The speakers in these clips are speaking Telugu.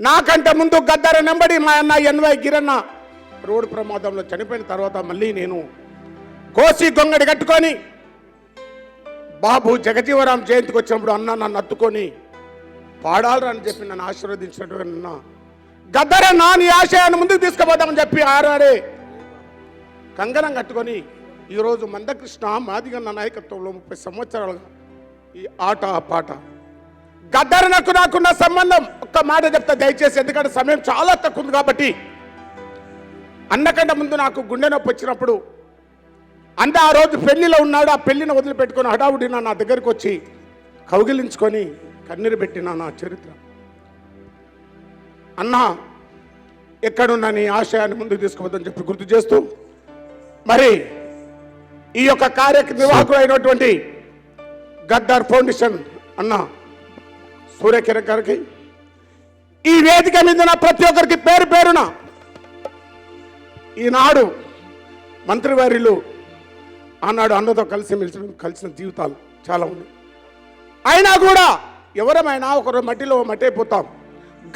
నాకంటే ముందు గద్దర నెంబడి మా అన్న ఎన్వై గిరన్న రోడ్డు ప్రమాదంలో చనిపోయిన తర్వాత మళ్ళీ నేను కోసి గొంగడి కట్టుకొని బాబు జగజీవరాం జయంతికి వచ్చినప్పుడు అన్న నన్ను అత్తుకొని పాడాలని అని చెప్పి నన్ను ఆశీర్వదించినట్టు గద్దర నా నీ ఆశయాన్ని ముందుకు తీసుకుపోదామని చెప్పి ఆరారే కంగనం కట్టుకొని ఈరోజు మందకృష్ణ మాదిగన్న నాయకత్వంలో 30 సంవత్సరాలుగా ఈ ఆట పాట గద్దర నాకున్న సంబంధం ఒక్క మాట చెప్తా దయచేసి, ఎందుకంటే సమయం చాలా తక్కువ ఉంది కాబట్టి. అన్నకంటే ముందు నాకు గుండె నొప్పి వచ్చినప్పుడు అంటే ఆ రోజు పెళ్లిలో ఉన్నాడు, ఆ పెళ్లిని వదిలిపెట్టుకొని హడావుడిన నా దగ్గరికి వచ్చి కౌగిలించుకొని కన్నీరు పెట్టిన నా చరిత్ర. అన్నా ఎక్కడున్నా నీ ఆశయాన్ని ముందుకు తీసుకుపోదని చెప్పి గుర్తు చేస్తూ, మరి ఈ యొక్క కార్యనిర్వాహకుడు అయినటువంటి గద్దర్ ఫౌండేషన్ అన్న సూర్యకిరణ్ గారికి, ఈ వేదిక మీద నా ప్రతి ఒక్కరికి పేరు పేరున ఈనాడు మంత్రివర్యులు ఆనాడు అన్నతో కలిసిన జీవితాలు చాలా ఉన్నాయి. అయినా కూడా ఎవరమైనా ఒకరు మట్టిలో మట్టి అయిపోతాం.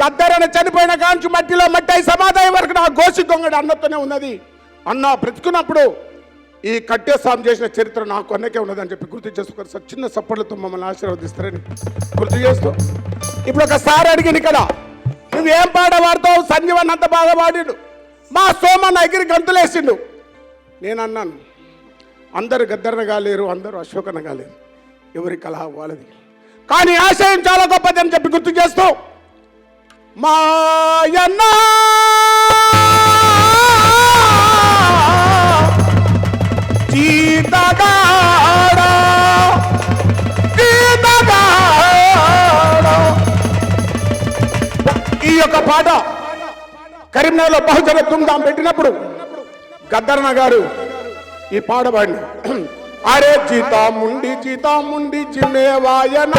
గద్దరని చనిపోయిన కాంచి మట్టిలో మట్టి అయి సమాధానం వరకు నా గోసి గొంగడి అన్నతోనే ఉన్నది. అన్న బ్రతుకున్నప్పుడు ఈ కట్టేస్వామి చేసిన చరిత్ర నాకు అన్నకే ఉన్నదని చెప్పి గుర్తు చేసుకుని చిన్న సప్పట్లతో మమ్మల్ని ఆశీర్వదిస్తారని గుర్తు చేస్తూ, ఇప్పుడు ఒకసారి అడిగింది కదా, నువ్వేం పాట పాడతావు? సంజీవన్ అంత బాగా పాడిండు, మా సోమన్న ఎగిరి గంతులేసిండు. నేను అన్నాను, అందరు గద్దరన కాలేరు, అందరూ అశోకన కాలేరు, ఎవరి కలహ వాళ్ళది, కానీ ఆశయం చాలా గొప్పది అని చెప్పి గుర్తు చేస్తూ, మాయన్న ఈ యొక్క పాట కరీంనగర్లో బహుజన తుందాం పెట్టినప్పుడు గద్దరన్న గారు ఈ పాట పాడిన, అరే జీతాముండి జిమ్మేవాయన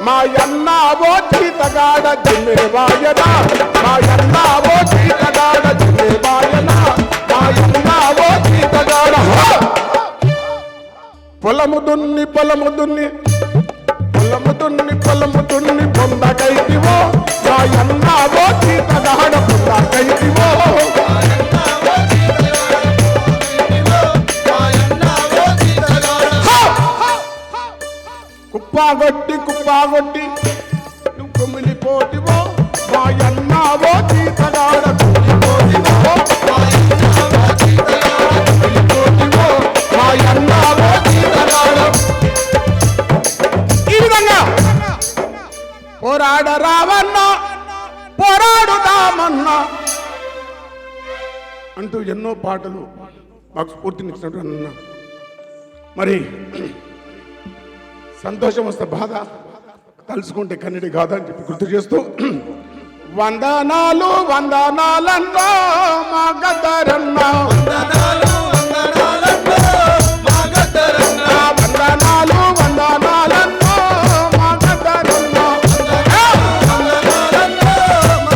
మాయన్న ఓ జీతగాడ జిమ్మేవాయన, మాయన్న ఓ జీతగాడ జిమ్మేవాయన, మాయన్న ఓ జీతగాడ. పొలము దున్ని పొందకైతివో మాయన్న ఓ జీతగాడ పొందకైతివో. కుప్పాగొట్టి నువ్వు కుమిలిపోతివో మాయన్న ఓ జీతగాడ కుమిలిపోతివో, మాయన్న ఓ జీతగాడ. ఈ విధంగా పోరాడ రావన్నా పోరాడుదామన్నా అంటూ ఎన్నో పాటలు మాకు స్ఫూర్తినిచ్చినట్టు అన్న. మరి సంతోషం వస్తే బాధ, తలుచుకుంటే కన్నడి కాదా అని చెప్పి గుర్తు చేస్తూ, వందనాలు వందనాలన్నా మా గద్దరన్నా, వందనాలు వందనాలన్నా మా గద్దరన్నా, వందనాలు వందనాలన్నా మా గద్దరన్నా, వందనాలన్నా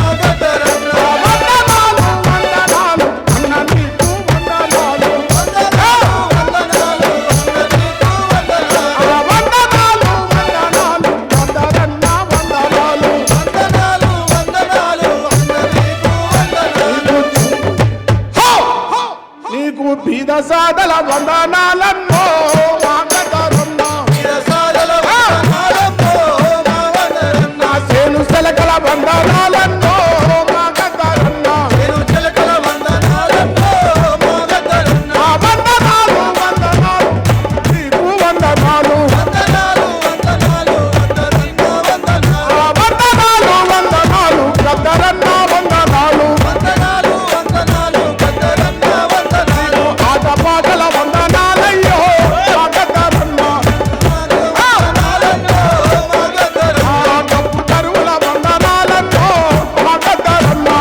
మా గద్దరన్నా, వందనాలు వందనాలు అన్న నీకు వందనాలు, వందనాలు బీద సాదల వందనాలన్నో మా గద్దరన్నా, నా సేను సెలకల వందనాలన్నో మా గద్దరన్నా, నా వందనాలు వందనాలు నీకు వందనాలు, వందనాలు వందనాలు గద్దరన్నా వందనాలు, పాటల వందనాలయ్యో మా గద్దరన్నా, కప్పు తరువుల వందనాలన్నో మా గద్దరన్నా,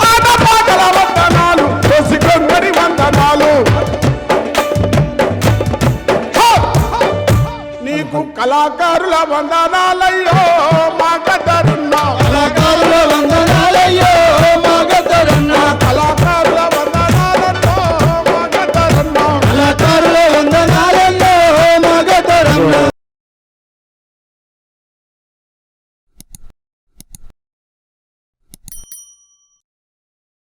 ఆట పాటల వందనాలు, కోసి గొంగడి వందనాలు. నీకు కళాకారుల వందనాలు